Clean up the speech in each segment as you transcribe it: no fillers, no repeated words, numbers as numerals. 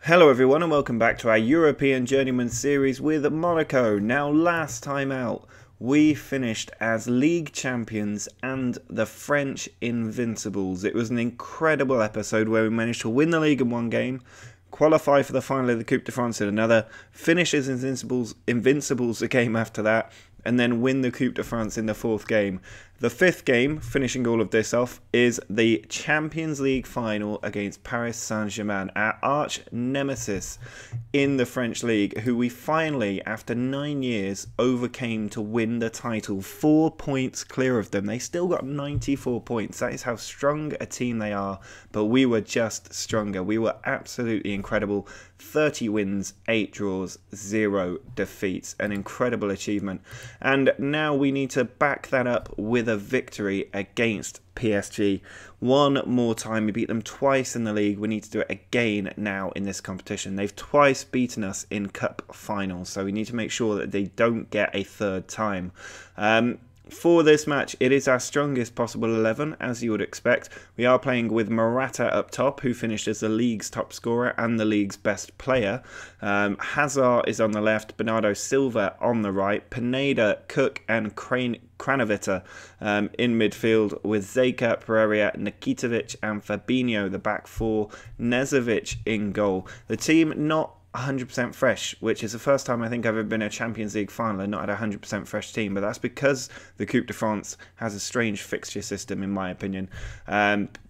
Hello everyone and welcome back to our European Journeyman series with Monaco. Now last time out we finished as league champions and the French Invincibles. It was an incredible episode where we managed to win the league in one game, qualify for the final of the Coupe de France in another, finish as Invincibles a game after that, and then win the Coupe de France in the fourth game. The fifth game, finishing all of this off, is the Champions League final against Paris Saint-Germain, our arch nemesis in the French league, who we finally, after 9 years, overcame to win the title. 4 points clear of them. They still got 94 points. That is how strong a team they are, but we were just stronger. We were absolutely incredible. 30 wins, 8 draws, 0 defeats. An incredible achievement. And now we need to back that up with a victory against PSG. One more time. We beat them twice in the league. We need to do it again now in this competition. They've twice beaten us in cup finals, so we need to make sure that they don't get a third time. For this match, it is our strongest possible 11, as you would expect. We are playing with Morata up top, who finished as the league's top scorer and the league's best player. Hazard is on the left, Bernardo Silva on the right, Pineda, Cook and Kranovita in midfield, with Zeka, Pereira, Nikitovic and Fabinho, the back four, Nezovic in goal. The team not 100% fresh, which is the first time I think I've ever been in a Champions League final and not had a 100% fresh team, but that's because the Coupe de France has a strange fixture system in my opinion,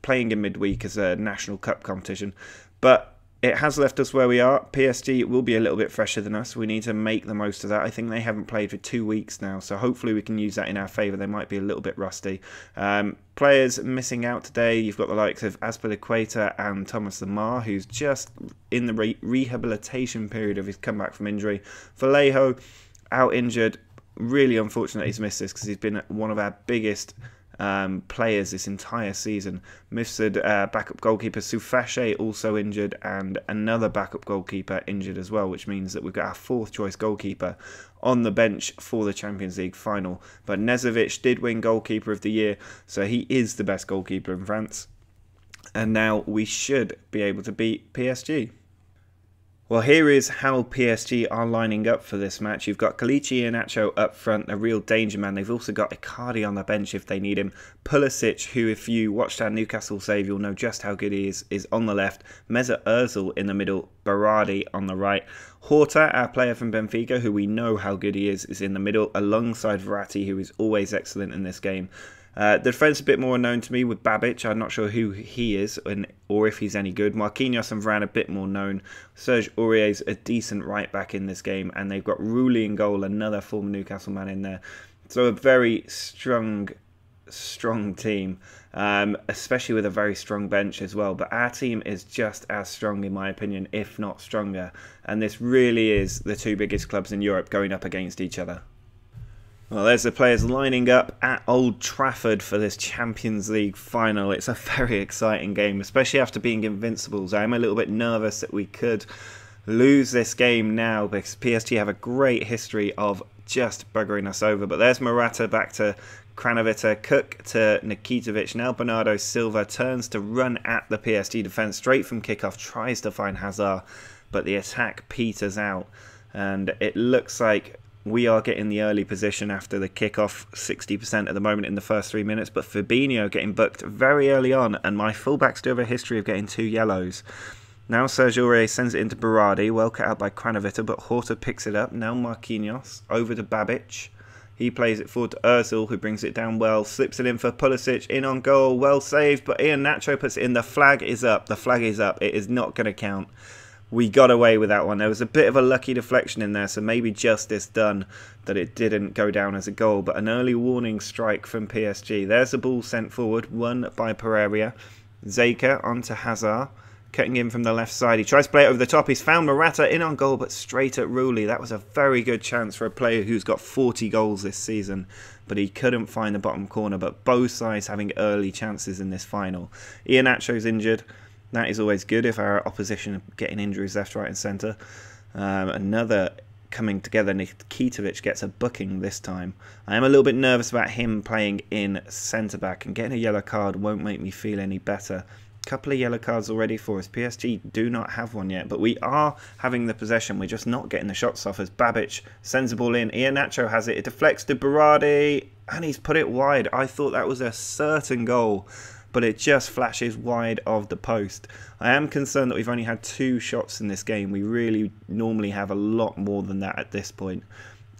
playing in midweek as a national cup competition. But it has left us where we are. PSG will be a little bit fresher than us. We need to make the most of that. I think they haven't played for 2 weeks now, so hopefully we can use that in our favour. They might be a little bit rusty. Players missing out today, you've got the likes of Azpilicueta and Thomas Lemar, who's just in the rehabilitation period of his comeback from injury. Vallejo, out injured. Really unfortunate he's missed this because he's been one of our biggest players this entire season. Mifsud, backup goalkeeper Soufashe also injured, and another backup goalkeeper injured as well, which means that we've got our fourth choice goalkeeper on the bench for the Champions League final. But Nezovic did win goalkeeper of the year, so he is the best goalkeeper in France, and now we should be able to beat PSG. Well, here is how PSG are lining up for this match. You've got Kalichi Iheanacho up front, a real danger man. They've also got Icardi on the bench if they need him. Pulisic, who if you watched our Newcastle save, you'll know just how good he is on the left. Mesut Ozil in the middle. Berardi on the right. Horta, our player from Benfica, who we know how good he is in the middle, alongside Verratti, who is always excellent in this game. The defence a bit more unknown to me with Babic. I'm not sure who he is or if he's any good. Marquinhos and Varane a bit more known. Serge Aurier's a decent right back in this game, and they've got Rulli in goal, another former Newcastle man in there. So a very strong team, especially with a very strong bench as well. But our team is just as strong in my opinion, if not stronger. And this really is the two biggest clubs in Europe going up against each other. Well, there's the players lining up at Old Trafford for this Champions League final. It's a very exciting game, especially after being Invincibles. I'm a little bit nervous that we could lose this game now because PSG have a great history of just buggering us over. But there's Morata back to Kranovita, Cook to Nikitovic. Now Bernardo Silva turns to run at the PSG defence straight from kickoff, tries to find Hazard, but the attack peters out. And it looks like we are getting the early position after the kickoff, 60% at the moment in the first 3 minutes, but Fabinho getting booked very early on, and my fullbacks do have a history of getting 2 yellows. Now Serge Aurier sends it into Berardi, well cut out by Kranovita, but Horta picks it up. Now Marquinhos, over to Babic. He plays it forward to Ozil, who brings it down well, slips it in for Pulisic, in on goal, well saved, but Iheanacho puts it in. The flag is up, it is not going to count. We got away with that one. There was a bit of a lucky deflection in there, so maybe justice done that it didn't go down as a goal. But an early warning strike from PSG. There's the ball sent forward, won by Pereira. Zeka onto Hazard, cutting in from the left side. He tries to play it over the top. He's found Morata in on goal, but straight at Rulli. That was a very good chance for a player who's got 40 goals this season, but he couldn't find the bottom corner. But both sides having early chances in this final. Iheanacho's injured. That is always good if our opposition are getting injuries left, right and centre. Another coming together, Nikitovic gets a booking this time. I am a little bit nervous about him playing in centre-back, and getting a yellow card won't make me feel any better. Couple of yellow cards already for us. PSG do not have one yet, but we are having the possession. We're just not getting the shots off as Babic sends the ball in. Iheanacho has it. It deflects to Berardi, and he's put it wide. I thought that was a certain goal, but it just flashes wide of the post. I am concerned that we've only had 2 shots in this game. We really normally have a lot more than that at this point,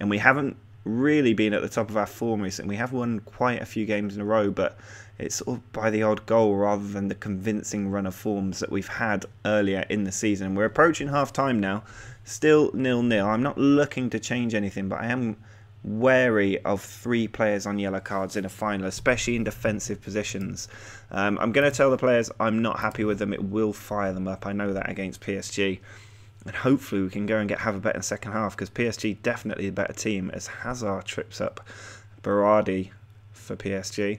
and we haven't really been at the top of our form recently. We have won quite a few games in a row, but it's sort of by the odd goal rather than the convincing run of forms that we've had earlier in the season. We're approaching half-time now, still 0-0. I'm not looking to change anything, but I am wary of 3 players on yellow cards in a final, especially in defensive positions. I'm going to tell the players I'm not happy with them. It will fire them up. I know that against PSG. And hopefully we can go and have a better second half, because PSG definitely a better team, as Hazard trips up Berardi for PSG.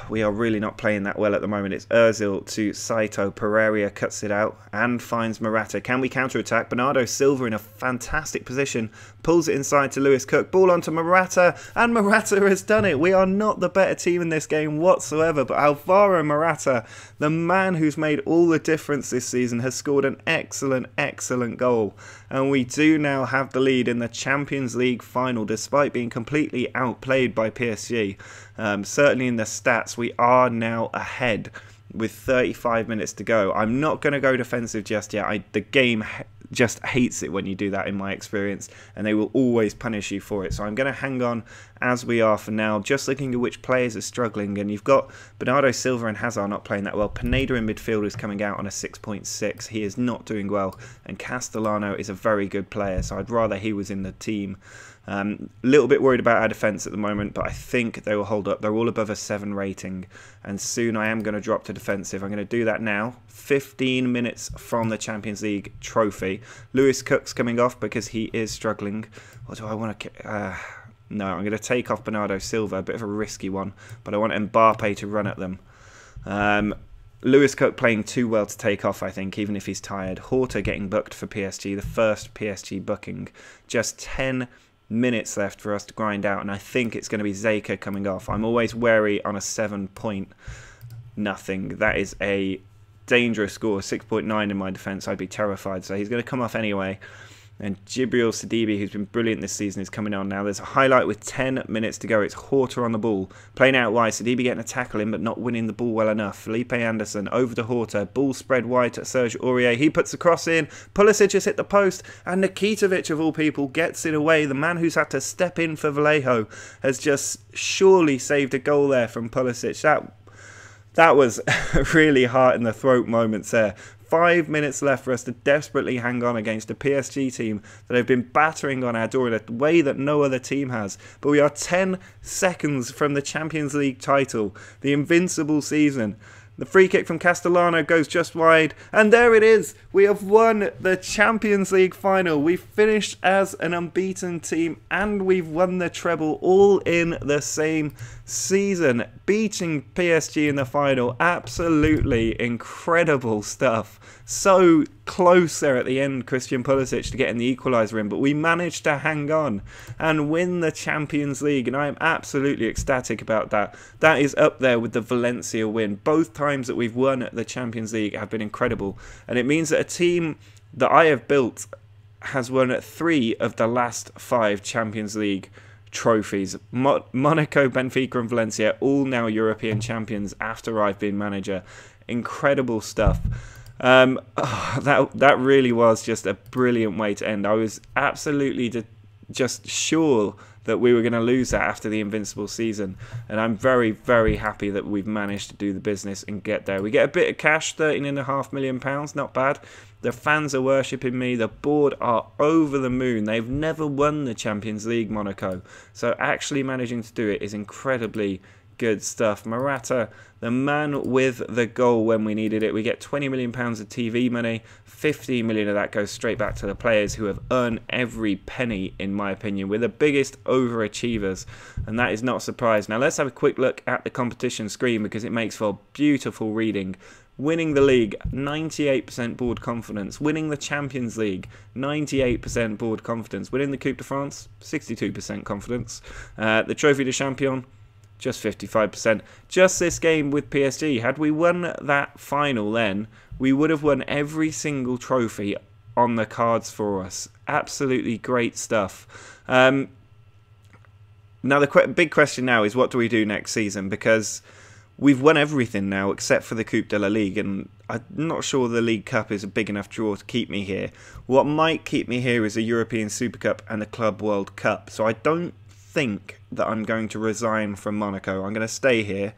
We are really not playing that well at the moment. It's Ozil to Saito. Pereira cuts it out and finds Morata. Can we counter-attack? Bernardo Silva in a fantastic position. Pulls it inside to Lewis Cook. Ball onto Morata. And Morata has done it. We are not the better team in this game whatsoever. But Alvaro Morata, the man who's made all the difference this season, has scored an excellent, excellent goal. And we do now have the lead in the Champions League final, despite being completely outplayed by PSG. Certainly in the stats, we are now ahead with 35 minutes to go. I'm not going to go defensive just yet. The game just hates it when you do that, in my experience, and they will always punish you for it. So I'm going to hang on as we are for now, just looking at which players are struggling. And you've got Bernardo Silva and Hazard not playing that well. Pineda in midfield is coming out on a 6.6. He is not doing well, and Castellano is a very good player, so I'd rather he was in the team. A little bit worried about our defence at the moment, but I think they will hold up. They're all above a 7 rating, and soon I am going to drop to defensive. I'm going to do that now. 15 minutes from the Champions League trophy. Lewis Cook's coming off because he is struggling. What do I want to... no, I'm going to take off Bernardo Silva, a bit of a risky one, but I want Mbappe to run at them. Lewis Cook playing too well to take off, I think, even if he's tired. Horta getting booked for PSG, the first PSG booking. Just 10 minutes left for us to grind out, and I think it's going to be Zeka coming off. I'm always wary on a 7-0. That is a dangerous score. 6.9 in my defence. I'd be terrified. So he's going to come off anyway. And Djibril Sidibe, who's been brilliant this season, is coming on now. There's a highlight with 10 minutes to go. It's Horta on the ball. Playing out wide. Sidibe getting a tackle in, but not winning the ball well enough. Felipe Anderson over to Horta. Ball spread wide to Serge Aurier. He puts the cross in. Pulisic has hit the post. And Nikitovic, of all people, gets it away. The man who's had to step in for Vallejo has just surely saved a goal there from Pulisic. That was really heart in the throat moments there. 5 minutes left for us to desperately hang on against a PSG team that have been battering on our door in a way that no other team has. But we are 10 seconds from the Champions League title, the invincible season. The free kick from Castellano goes just wide, and there it is. We have won the Champions League final. We've finished as an unbeaten team, and we've won the treble all in the same season, beating PSG in the final. Absolutely incredible stuff. So close there at the end, Christian Pulisic to getting the equaliser in, but we managed to hang on and win the Champions League, and I am absolutely ecstatic about that. That is up there with the Valencia win. Both times that we've won the Champions League have been incredible, and it means that a team that I have built has won 3 of the last 5 Champions League trophies. Monaco, Benfica and Valencia, all now European champions after I've been manager. Incredible stuff. That really was just a brilliant way to end. I was absolutely just sure that we were going to lose that after the invincible season, and I'm very, very happy that we've managed to do the business and get there. We get a bit of cash, £13.5 million, not bad. The fans are worshipping me. The board are over the moon. They've never won the Champions League, Monaco, so actually managing to do it is incredibly good stuff. Morata, the man with the goal when we needed it. We get £20 million of TV money. 15 million of that goes straight back to the players who have earned every penny, in my opinion. We're the biggest overachievers, and that is not a surprise. Now let's have a quick look at the competition screen, because it makes for beautiful reading. Winning the league, 98% board confidence. Winning the Champions League, 98% board confidence. Winning the Coupe de France, 62% confidence. The Trophée de Champion, just 55%. Just this game with PSG. Had we won that final then, we would have won every single trophy on the cards for us. Absolutely great stuff. Now the big question now is, what do we do next season? Because we've won everything now except for the Coupe de la Ligue, and I'm not sure the League Cup is a big enough draw to keep me here. What might keep me here is a European Super Cup and a Club World Cup. So I don't think that I'm going to resign from Monaco. I'm going to stay here.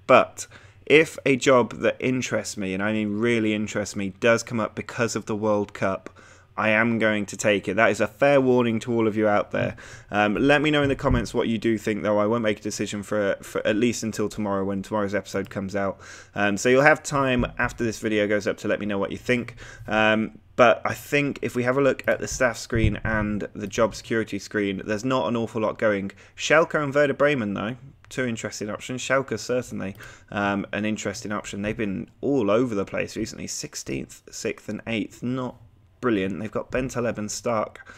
But if a job that interests me, and I mean really interests me, does come up because of the World Cup, I am going to take it. That is a fair warning to all of you out there. Let me know in the comments what you do think, though. I won't make a decision for at least until tomorrow, when tomorrow's episode comes out. So you'll have time after this video goes up to let me know what you think. But I think if we have a look at the staff screen and the job security screen, there's not an awful lot going. Schalke and Werder Bremen, though, two interesting options. Schalke certainly an interesting option. They've been all over the place recently. 16th, 6th and 8th. Not brilliant. They've got Bentaleb and Stark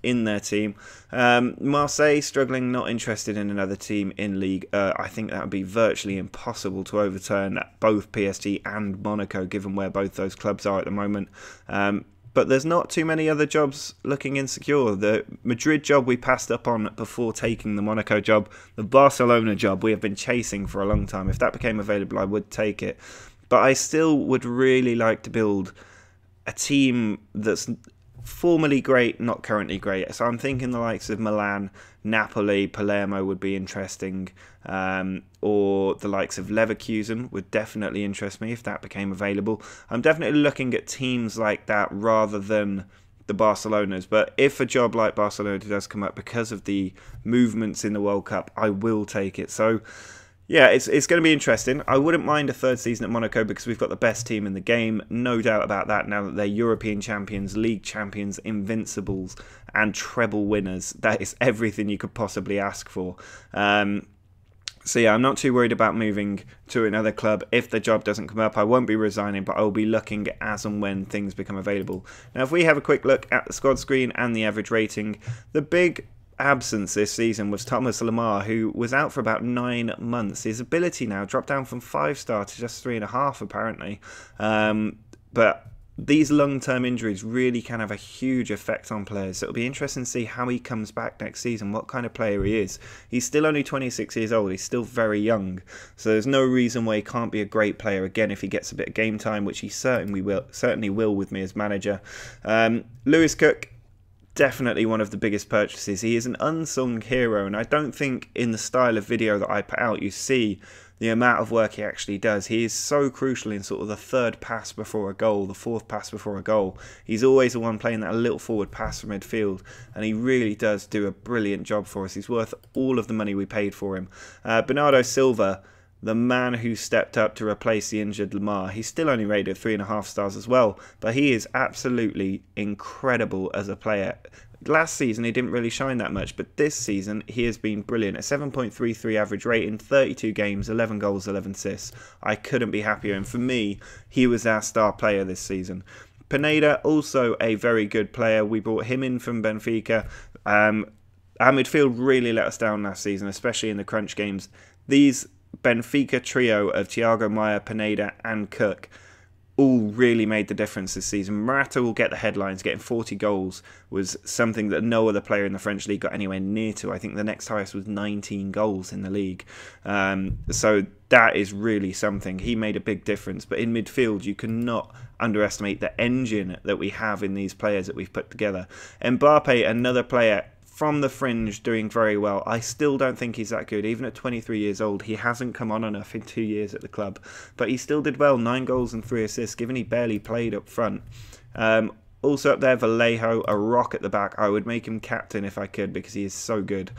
in their team. Marseille struggling, not interested in another team in League. I think that would be virtually impossible to overturn both PSG and Monaco, given where both those clubs are at the moment. But there's not too many other jobs looking insecure. The Madrid job we passed up on before taking the Monaco job. The Barcelona job we have been chasing for a long time. If that became available, I would take it. But I still would really like to build a team that's formerly great, not currently great. So I'm thinking the likes of Milan, Napoli, Palermo would be interesting, or the likes of Leverkusen would definitely interest me if that became available. I'm definitely looking at teams like that rather than the Barcelonas. But if a job like Barcelona does come up because of the movements in the World Cup, I will take it. So yeah, it's going to be interesting. I wouldn't mind a third season at Monaco because we've got the best team in the game. No doubt about that now that they're European champions, league champions, invincibles, and treble winners. That is everything you could possibly ask for. So yeah, I'm not too worried about moving to another club. If the job doesn't come up, I won't be resigning, but I will be looking as and when things become available. Now, if we have a quick look at the squad screen and the average rating, the big absence this season was Thomas Lemar, who was out for about 9 months. His ability now dropped down from 5-star to just 3.5 apparently. But these long-term injuries really can have a huge effect on players. So it'll be interesting to see how he comes back next season, what kind of player he is. He's still only 26 years old. He's still very young. So there's no reason why he can't be a great player again if he gets a bit of game time, which he certainly will with me as manager. Lewis Cook, definitely one of the biggest purchases. He is an unsung hero, and I don't think in the style of video that I put out you see the amount of work he actually does. He is so crucial in sort of the third pass before a goal, the fourth pass before a goal. He's always the one playing that little forward pass from midfield, and he really does do a brilliant job for us. He's worth all of the money we paid for him. Bernardo Silva, the man who stepped up to replace the injured Lemar. He's still only rated 3.5 stars as well, but he is absolutely incredible as a player. Last season he didn't really shine that much, but this season he has been brilliant. A 7.33 average rating, 32 games, 11 goals, 11 assists. I couldn't be happier, and for me, he was our star player this season. Pineda, also a very good player. We brought him in from Benfica. Our midfield really let us down last season, especially in the crunch games. These Benfica trio of Thiago Maia, Pineda and Cook all really made the difference this season. Morata will get the headlines. Getting 40 goals was something that no other player in the French league got anywhere near to. I think the next highest was 19 goals in the league. So that is really something. He made a big difference. But in midfield, you cannot underestimate the engine that we have in these players that we've put together. Mbappe, another player from the fringe, doing very well. I still don't think he's that good. Even at 23 years old, he hasn't come on enough in 2 years at the club. But he still did well, 9 goals and 3 assists, given he barely played up front. Also up there, Vallejo, a rock at the back. I would make him captain if I could, because he is so good.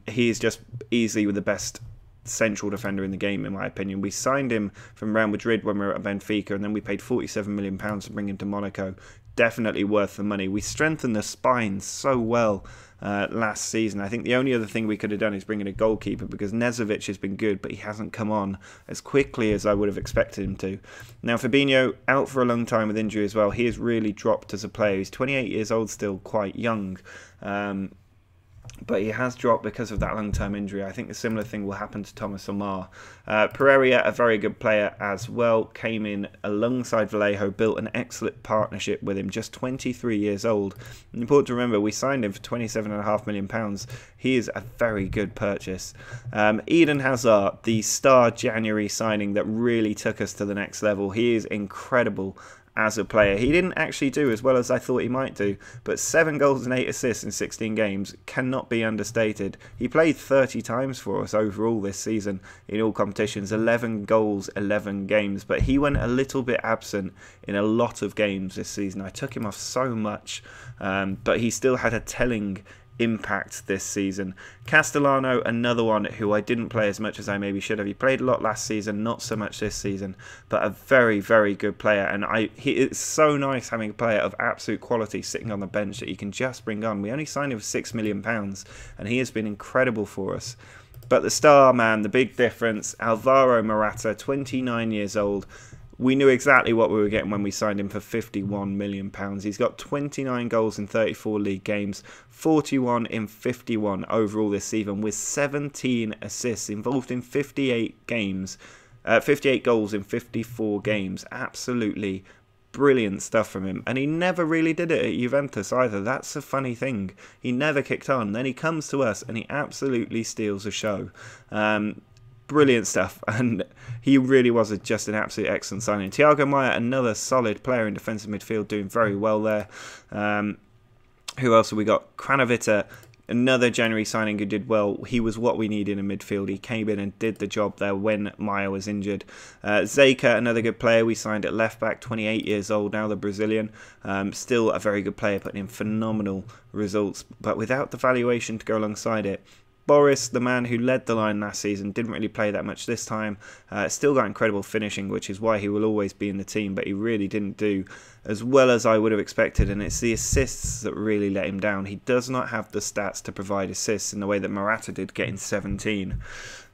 He is just easily the best central defender in the game, in my opinion. We signed him from Real Madrid when we were at Benfica, and then we paid £47 million to bring him to Monaco. Definitely worth the money. We strengthened the spine so well last season. I think the only other thing we could have done is bring in a goalkeeper, because Nezovic has been good, but he hasn't come on as quickly as I would have expected him to. Now, Fabinho, out for a long time with injury as well. He has really dropped as a player. He's 28 years old still, quite young. but he has dropped because of that long-term injury. I think a similar thing will happen to Thomas Lemar. Pereira, a very good player as well, came in alongside Vallejo, built an excellent partnership with him, just 23 years old. And important to remember, we signed him for £27.5 million. He is a very good purchase. Eden Hazard, the star January signing that really took us to the next level. He is incredible as a player. He didn't actually do as well as I thought he might do, but 7 goals and 8 assists in 16 games cannot be understated. He played 30 times for us overall this season in all competitions, 11 goals, 11 games, but he went a little bit absent in a lot of games this season. I took him off so much, but he still had a telling impact this season. Castellano, another one who I didn't play as much as I maybe should have. He played a lot last season, not so much this season, but a very, very good player. And it's so nice having a player of absolute quality sitting on the bench that you can just bring on. We only signed him for £6 million, and he has been incredible for us. But the star man, the big difference, Alvaro Morata, 29 years old. We knew exactly what we were getting when we signed him for £51 million. He's got 29 goals in 34 league games, 41 in 51 overall this season, with 17 assists, involved in 58 games, 58 goals in 54 games. Absolutely brilliant stuff from him. And he never really did it at Juventus either. That's a funny thing. He never kicked on. Then he comes to us and he absolutely steals the show. Brilliant stuff, and he really was just an absolute excellent signing. Thiago Maia, another solid player in defensive midfield, doing very well there. Who else have we got? Kranovita, another January signing who did well. He was what we needed in midfield. He came in and did the job there when Maia was injured. Zeka, another good player we signed at left back, 28 years old now, the Brazilian. Still a very good player, putting in phenomenal results, but without the valuation to go alongside it. Boris, the man who led the line last season, didn't really play that much this time. Still got incredible finishing, which is why he will always be in the team, but he really didn't do as well as I would have expected, and it's the assists that really let him down. He does not have the stats to provide assists in the way that Morata did, getting 17.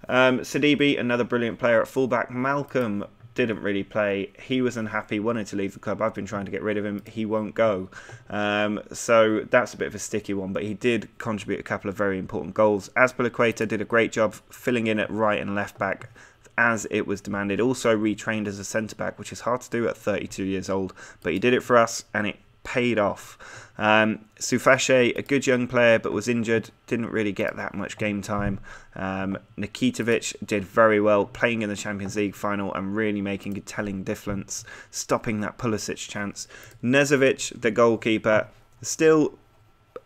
Sidibe, another brilliant player at fullback. Malcolm didn't really play. He was unhappy, wanted to leave the club. I've been trying to get rid of him. He won't go. So that's a bit of a sticky one, but he did contribute a couple of very important goals. Azpilicueta did a great job filling in at right and left back as it was demanded. Also retrained as a centre-back, which is hard to do at 32 years old, but he did it for us and it paid off. Sufashe, a good young player, but was injured, didn't really get that much game time. Nikitovic did very well, playing in the Champions League final and really making a telling difference, stopping that Pulisic chance. Nezovic, the goalkeeper, still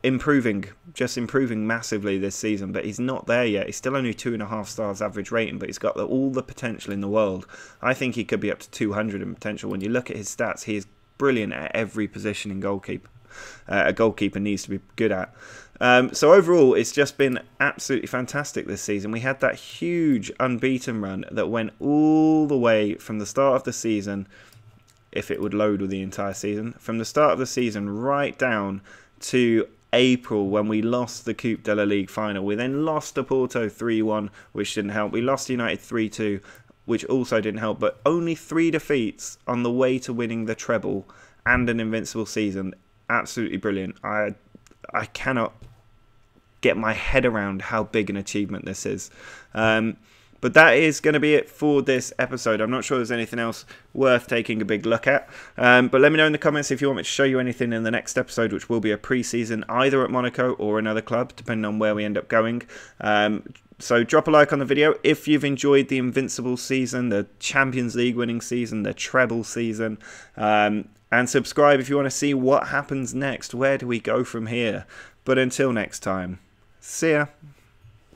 improving, just improving massively this season, but he's not there yet. He's still only 2.5 stars average rating, but he's got all the potential in the world. I think he could be up to 200 in potential. When you look at his stats, he is brilliant at every position in goalkeeper. A goalkeeper needs to be good at. So overall, it's just been absolutely fantastic this season. We had that huge unbeaten run that went all the way from the start of the season, if it would load with the entire season, from the start of the season right down to April when we lost the Coupe de la Ligue final. We then lost to Porto 3-1, which didn't help. We lost to United 3-2, which also didn't help, but only 3 defeats on the way to winning the treble and an invincible season. Absolutely brilliant. I cannot get my head around how big an achievement this is. But that is going to be it for this episode. I'm not sure there's anything else worth taking a big look at. But let me know in the comments if you want me to show you anything in the next episode, which will be a pre-season either at Monaco or another club, depending on where we end up going. So drop a like on the video if you've enjoyed the Invincible season, the Champions League winning season, the treble season. And subscribe if you want to see what happens next. Where do we go from here? But until next time, see ya.